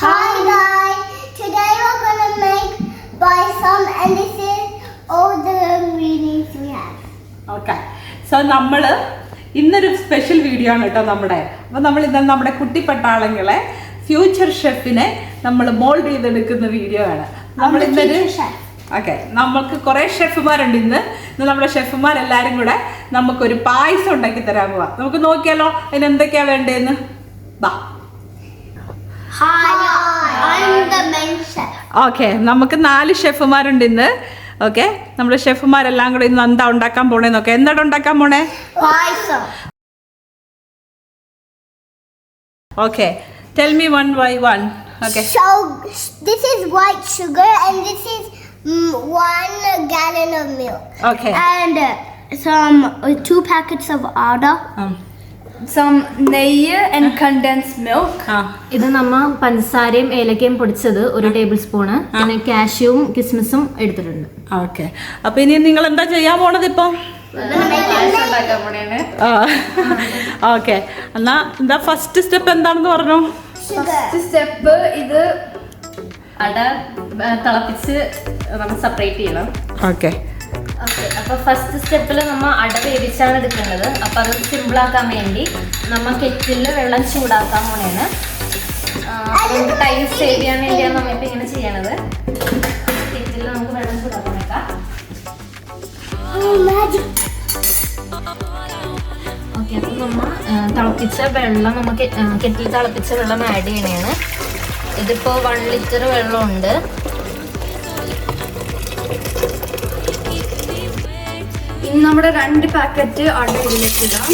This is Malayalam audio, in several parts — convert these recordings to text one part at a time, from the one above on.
Hi guys, today we're gonna make balsam and this is all the ingredients we have. Okay, so നമ്മള് ഇന്നൊരു സ്പെഷ്യൽ വീഡിയോ ആണ് കേട്ടോ നമ്മുടെ. അപ്പോൾ നമ്മൾ ഇന്ന് നമ്മുടെ കുട്ടി പട്ടാളങ്ങളെ ഫ്യൂച്ചർ ഷെഫിനെ നമ്മൾ മോൾഡ് ചെയ്തെടുക്കുന്ന വീഡിയോ ആണ്. നമ്മൾ ഇന്നൊരു ഓക്കെ, നമുക്ക് കുറേ ഷെഫുമാരുണ്ട്. ഇന്ന് നമ്മുടെ ഷെഫുമാരെല്ലാവരും കൂടെ നമുക്കൊരു പായസം ഉണ്ടാക്കി തരാൻ പോവാ. നമുക്ക് നോക്കിയാലോ അതിന് എന്തൊക്കെയാ വേണ്ടതെന്ന്. വാ. ഓക്കെ, നമുക്ക് 4 ഷെഫുമാരുണ്ട് ഇന്ന്. ഓക്കെ, നമ്മുടെ ഷെഫുമാരെല്ലാം കൂടെ ഇന്ന് എന്താ ഉണ്ടാക്കാൻ പോണേ നോക്കാം. എന്താണ് ഉണ്ടാക്കാൻ പോണേ? Balsam. Okay, tell me one by one. Okay. So this is white sugar and this is 1 gallon of milk. Okay. And some 2 packets of ada. Some നെയ്യ് and condensed milk. ഇത് നമ്മ പഞ്ചസാരയും ഏലക്കയും പൊടിച്ചത് 1 ടേബിൾ സ്പൂണ്, പിന്നെ കാഷ്യൂവും കിസ്മിസും എടുത്തിട്ടുണ്ട്. ഓക്കെ, അപ്പൊ ഇനി നിങ്ങൾ എന്താ ചെയ്യാൻ പോണത് ഇപ്പൊ? ഓക്കെ, എന്നാ എന്താ ഫസ്റ്റ് സ്റ്റെപ്പ് എന്താണെന്ന് പറഞ്ഞു? ഫസ്റ്റ് സ്റ്റെപ്പ് ഇത് അട തിളപ്പിച്ച് നമ്മൾ സെപ്പറേറ്റ് ചെയ്യണം. ഓക്കെ, അപ്പൊ ഫസ്റ്റ് സ്റ്റെപ്പിൽ നമ്മൾ അട വേവിച്ചാണ് എടുക്കേണ്ടത്. അപ്പൊ അത് സിമ്പിൾ ആക്കാൻ വേണ്ടി നമ്മൾ കെറ്റിലിൽ വെള്ളം ചൂടാക്കാൻ പോണേണ്. നമുക്ക് ടൈം സേവ് ചെയ്യാൻ വേണ്ടിയാണ് നമ്മളിപ്പോ ഇങ്ങനെ ചെയ്യണത്. കെറ്റിലിൽ നമുക്ക് വെള്ളം ചൂടാക്കാൻ വെക്കാം. ഓക്കെ, അപ്പൊ നമ്മൾ തിളപ്പിച്ച വെള്ളം നമുക്ക് കെറ്റിൽ തിളപ്പിച്ച വെള്ളം ആഡ് ചെയ്യണേണ്. ഇതിപ്പോ 1 ലിറ്റർ വെള്ളമുണ്ട്. ഇനി നമ്മുടെ 2 പാക്കറ്റ് അട ഇതിലേക്ക് ഇടാം.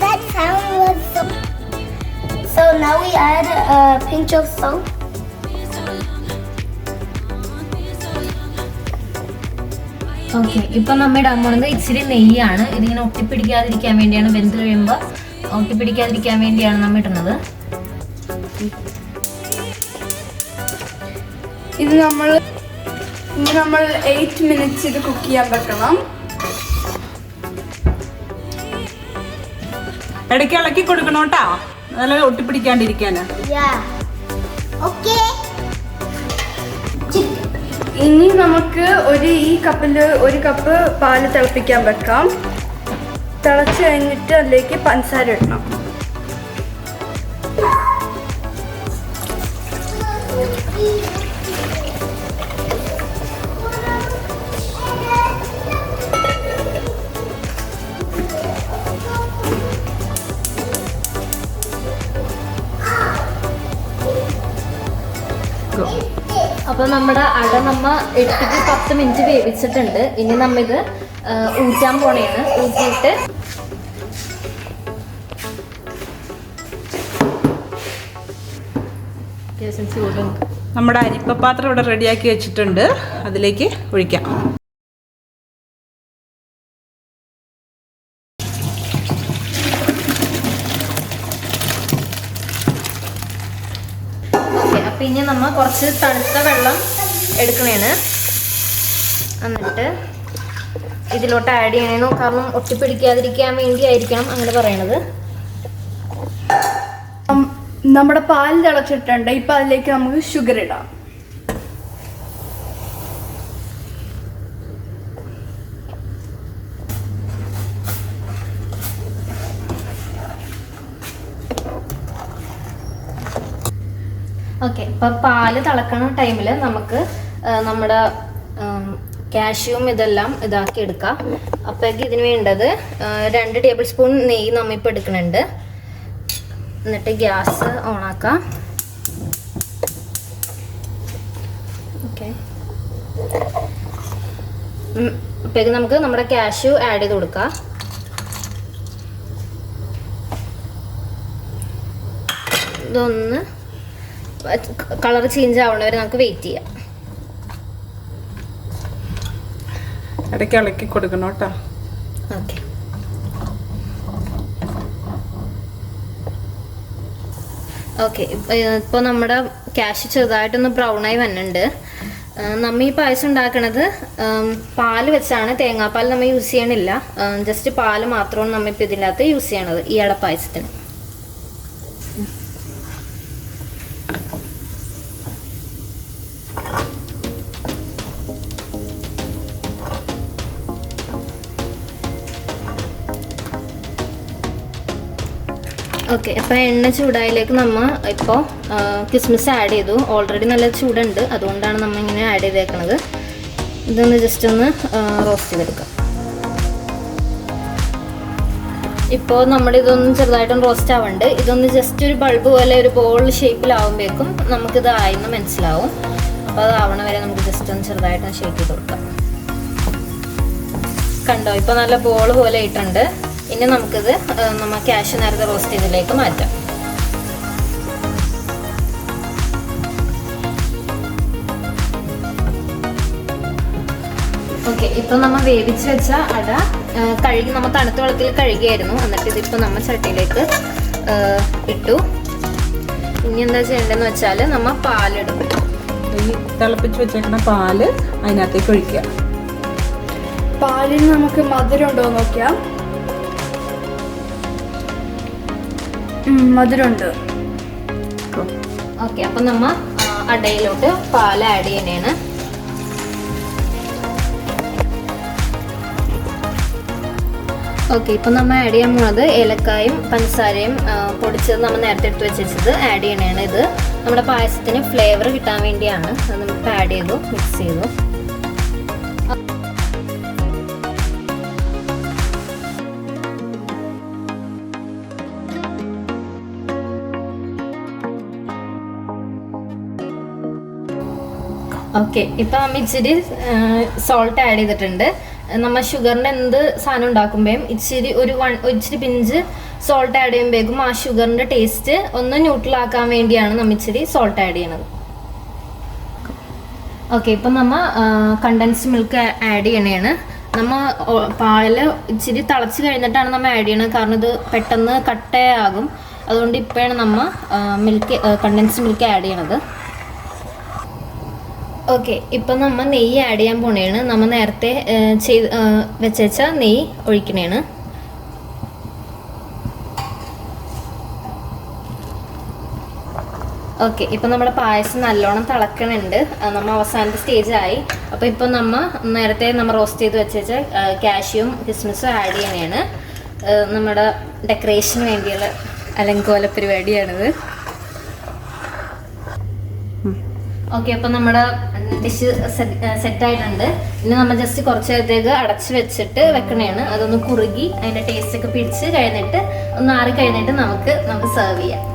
That sound was so now we add a pinch of salt. Okay, ഇപ്പൊ നമ്മൾ ഇടാൻ പോകുന്നത് ഇച്ചിരി നെയ്യാണ്. ഇതിങ്ങനെ ഒട്ടിപ്പിടിക്കാതിരിക്കാൻ വേണ്ടിയാണ്, വെന്ത് കഴിയുമ്പോൾ ഒട്ടിപ്പിടിക്കാതിരിക്കാൻ വേണ്ടിയാണ് നമ്മൾ ഇടുന്നത്. ഇത് നമ്മൾ 8 മിനിറ്റ്സ് ഇത് കുക്ക് ചെയ്യാൻ വെക്കണം. ഇടയ്ക്ക് ഇളക്കി കൊടുക്കണം കേട്ടാ, നല്ല ഒട്ടിപ്പിടിക്കാണ്ടിരിക്കാന്. Okay. ഇനി നമുക്ക് ഈ കപ്പിൽ 1 കപ്പ് പാല് തിളപ്പിക്കാൻ വെക്കാം. തിളച്ച് കഴിഞ്ഞിട്ട് അതിലേക്ക് പഞ്ചസാര ഇടണം. അപ്പൊ നമ്മുടെ അട നമ്മ 8 to 10 മിനിറ്റ് വേവിച്ചിട്ടുണ്ട്. ഇനി നമ്മ ഇത് ഊറ്റാൻ പോണേണ്. ഊറ്റിയിട്ട് നമ്മുടെ അരിപ്പപാത്രം ഇവിടെ റെഡിയാക്കി വെച്ചിട്ടുണ്ട്, അതിലേക്ക് ഒഴിക്കാം. അപ്പൊ ഇനി നമ്മ കുറച്ച് തണുത്ത വെള്ളം എടുക്കണേണ്. എന്നിട്ട് ഇതിലോട്ട് ആഡ് ചെയ്യണേനു. കാരണം ഒട്ടിപ്പിടിക്കാതിരിക്കാൻ വേണ്ടി ആയിരിക്കണം അങ്ങനെ പറയണത്. നമ്മുടെ പാൽ തിളച്ചിട്ടുണ്ട്. ഇപ്പൊ അതിലേക്ക് നമുക്ക് ഷുഗർ ഇടാം. ഓക്കെ, ഇപ്പൊ പാല് തിളക്കണ ടൈമിൽ നമുക്ക് നമ്മുടെ കാഷ്യൂം ഇതെല്ലാം ഇതാക്കി എടുക്കാം. അപ്പോഴേക്ക് ഇതിന് വേണ്ടത് 2 ടേബിൾ സ്പൂൺ നെയ്യ് നമ്മിപ്പോൾ എടുക്കുന്നുണ്ട്. എന്നിട്ട് ഗ്യാസ് ഓണാക്കാം. ഓക്കെ, അപ്പോഴേക്ക് നമുക്ക് നമ്മുടെ കാഷ്യൂ ആഡ് ചെയ്ത് കൊടുക്കാം. ഇതൊന്ന് കളർ ചേഞ്ച് ആവണ വരെ നമുക്ക് വെയിറ്റ് ചെയ്യാം. ഇടയ്ക്ക് ഇളക്കി കൊടുക്കണം കേട്ടോ. ഓക്കെ, ഓക്കെ, ഇപ്പോൾ നമ്മുടെ കാഷ്യൂ ചെറുതായിട്ടൊന്ന് ബ്രൗണായി വന്നിട്ടുണ്ട്. നമ്മ ഈ പായസം ഉണ്ടാക്കണത് പാല് വെച്ചാണ്. തേങ്ങാപ്പാൽ നമ്മൾ യൂസ് ചെയ്യണില്ല. ജസ്റ്റ് പാല് മാത്രമാണ് നമ്മളിപ്പോൾ ഇതിൻ്റെ അകത്ത് യൂസ് ചെയ്യണത് ഈ അടപ്പായസത്തിന്. ഓക്കെ, അപ്പോൾ എണ്ണ ചൂടായിലേക്ക് നമ്മൾ ഇപ്പോൾ കിസ്മിസ് ആഡ് ചെയ്തു. ഓൾറെഡി നല്ല ചൂടുണ്ട്, അതുകൊണ്ടാണ് നമ്മൾ ഇങ്ങനെ ആഡ് ചെയ്തേക്കുന്നത്. ഇതൊന്ന് ജസ്റ്റ് ഒന്ന് റോസ്റ്റ് ചെയ്തെടുക്കാം. ഇപ്പോൾ നമ്മളിതൊന്നും ചെറുതായിട്ടൊന്ന് റോസ്റ്റ് ആവുന്നുണ്ട്. ഇതൊന്ന് ജസ്റ്റ് ഒരു ബൾബ് പോലെ ഒരു ബോൾ ഷേപ്പിലാവുമ്പോഴേക്കും നമുക്കിത് ആയെന്ന് മനസ്സിലാവും. അപ്പോൾ അത് ആവണ വരെ നമുക്ക് ജസ്റ്റ് ഒന്ന് ചെറുതായിട്ടൊന്ന് ഷേക്ക് ചെയ്ത് കൊടുക്കാം. കണ്ടോ, ഇപ്പോൾ നല്ല ബോൾ പോലെ ആയിട്ടുണ്ട്. ഇനി നമുക്കിത് നമ്മൾ കാഷ്യൂ നേരത്തെ റോസ്റ്റ് ചെയ്തതിലേക്ക് മാറ്റാം. ഓക്കെ, ഇപ്പം നമ്മൾ വേവിച്ച് വെച്ച അട കഴുകി നമ്മൾ തണുത്ത വെള്ളത്തിൽ കഴുകിയായിരുന്നു. എന്നിട്ട് ഇതിപ്പോൾ നമ്മൾ ചട്ടിയിലേക്ക് ഇട്ടു. ഇനി എന്താ ചെയ്യേണ്ടതെന്ന് വെച്ചാൽ നമ്മൾ പാലിടും. ഈ തിളപ്പിച്ച് വെച്ചേക്കുന്ന പാല് അതിനകത്തേക്ക് ഒഴിക്കുക. പാലിന് നമുക്ക് മധുരം ഉണ്ടോ നോക്കാം. മധുരമുണ്ട്. ഓക്കെ, അപ്പം നമ്മൾ അടയിലോട്ട് പാൽ ആഡ് ചെയ്യണേണ്. ഓക്കെ, ഇപ്പം നമ്മൾ ആഡ് ചെയ്യാൻ പോകുന്നത് ഏലക്കായും പഞ്ചസാരയും പൊടിച്ചത് നമ്മൾ നേരത്തെ എടുത്ത് വെച്ചത് ആഡ് ചെയ്യണേണ്. ഇത് നമ്മുടെ പായസത്തിന് ഫ്ലേവർ കിട്ടാൻ വേണ്ടിയാണ്. അത് നമുക്ക് ആഡ് ചെയ്തു, മിക്സ് ചെയ്തു. ഓക്കെ, ഇപ്പം നമ്മൾ ഇച്ചിരി സോൾട്ട് ആഡ് ചെയ്തിട്ടുണ്ട്. നമ്മൾ ഷുഗറിൻ്റെ എന്ത് സാധനം ഉണ്ടാക്കുമ്പോഴും ഇച്ചിരി പിഞ്ച് സോൾട്ട് ആഡ് ചെയ്യുമ്പോഴേക്കും ആ ഷുഗറിൻ്റെ ടേസ്റ്റ് ഒന്ന് ന്യൂട്രലാക്കാൻ വേണ്ടിയാണ് നമ്മൾ ഇച്ചിരി സോൾട്ട് ആഡ് ചെയ്യണത്. ഓക്കെ, ഇപ്പം നമ്മൾ കണ്ടൻസ്ഡ് മിൽക്ക് ആഡ് ചെയ്യണേണ്. നമ്മൾ പാല് ഇച്ചിരി തിളച്ച് കഴിഞ്ഞിട്ടാണ് നമ്മൾ ആഡ് ചെയ്യണത്. കാരണം ഇത് പെട്ടെന്ന് കട്ടയാകും. അതുകൊണ്ട് ഇപ്പോഴാണ് നമ്മൾ കണ്ടൻസ്ഡ് മിൽക്ക് ആഡ് ചെയ്യണത്. ഓക്കെ, ഇപ്പം നമ്മൾ നെയ്യ് ആഡ് ചെയ്യാൻ പോണേണ്. നമ്മൾ നേരത്തെ വെച്ച നെയ്യ് ഒഴിക്കണേണ്. ഓക്കെ, ഇപ്പം നമ്മുടെ പായസം നല്ലോണം തിളക്കണുണ്ട്. നമ്മൾ അവസാനത്തെ സ്റ്റേജായി. അപ്പോൾ ഇപ്പം നേരത്തെ നമ്മൾ റോസ്റ്റ് ചെയ്ത് വെച്ച കാഷ്യൂവും കിസ്മിസും ആഡ് ചെയ്യണേണ്. നമ്മുടെ ഡെക്കറേഷന് വേണ്ടിയുള്ള അലങ്കോല പരിപാടിയാണിത്. ഓക്കെ, അപ്പം നമ്മുടെ ഡിഷ് സെറ്റായിട്ടുണ്ട്. ഇനി നമ്മൾ ജസ്റ്റ് കുറച്ച് നേരത്തേക്ക് അടച്ച് വെച്ചിട്ട് വെക്കണേണ്. അതൊന്ന് കുറുകി അതിൻ്റെ ടേസ്റ്റൊക്കെ പിടിച്ച് കഴിഞ്ഞിട്ട് ഒന്ന് ആറി കഴിഞ്ഞിട്ട് നമുക്ക് സെർവ് ചെയ്യാം.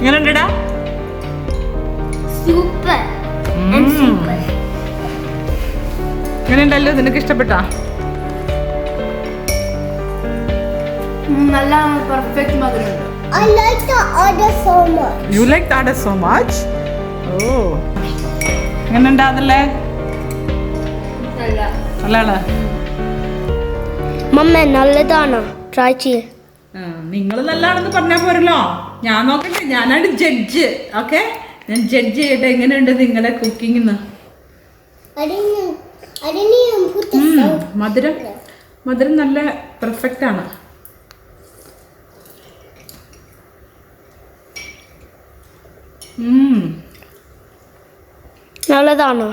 എങ്ങനെയുണ്ടെടാ? സൂപ്പർ. എങ്ങനെയുണ്ടല്ലോ? നിനക്ക് ഇഷ്ടപ്പെട്ടാ? നല്ല പെർഫെക്റ്റ് മധുരമുണ്ട്. I like the order so much. You like the order so much? Oh. എങ്ങനെയുണ്ടാ അതല്ലേ? നല്ലതാണ്. മമ്മ നല്ലതാണോ? ട്രൈ ചെയ്യ്. നിങ്ങൾ നല്ലതാണെന്ന് പറഞ്ഞാൽ പോരല്ലോ. ഞാൻ നോക്കട്ടെ, ഞാനാണ് ജഡ്ജ്. ഓക്കെ, ഞാൻ ജഡ്ജ് ചെയ്യട്ടെ എങ്ങനെയുണ്ട് നിങ്ങളുടെ കുക്കിംഗ്. മധുരം നല്ല പെർഫെക്റ്റ് ആണ്. നല്ലതാണോ?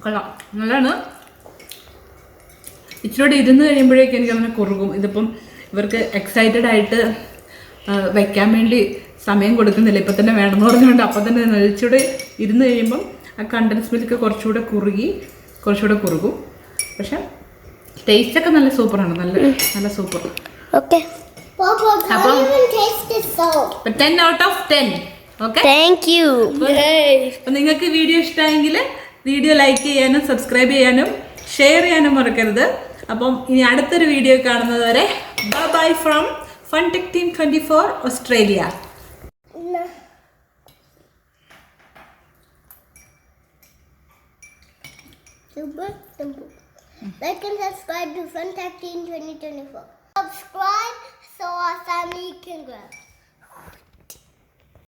കൊള്ളാം, നല്ലതാണ്. ഇച്ചിരി ഇരുന്ന് കഴിയുമ്പോഴേക്കും എനിക്കങ്ങനെ കുറുകും. ഇതിപ്പം ഇവർക്ക് എക്സൈറ്റഡ് ആയിട്ട് വയ്ക്കാൻ വേണ്ടി സമയം കൊടുക്കുന്നില്ല, ഇപ്പം തന്നെ വേണമെന്ന് പറഞ്ഞുകൊണ്ട് അപ്പം തന്നെ ഇച്ചിരി ഇരുന്ന് കഴിയുമ്പം ആ കണ്ടൻസ് മിൽക്ക് കുറച്ചുകൂടെ കുറുകും. പക്ഷെ ടേസ്റ്റൊക്കെ നല്ല സൂപ്പറാണ്, നല്ല super. Okay. Papa, can't even taste the soap. 10 out of 10. Okay, Thank you. അപ്പം നിങ്ങൾക്ക് വീഡിയോ ഇഷ്ടമായെങ്കിൽ വീഡിയോ ലൈക്ക് ചെയ്യാനും സബ്സ്ക്രൈബ് ചെയ്യാനും ഷെയർ ചെയ്യാനും മറക്കരുത്. അപ്പം ഇനി അടുത്തൊരു വീഡിയോ കാണുന്നത് വരെ bye from fun tech team 24 Australia. No. Super simple. Like and subscribe to Fun Tech Team 2024. Subscribe so our family can grow.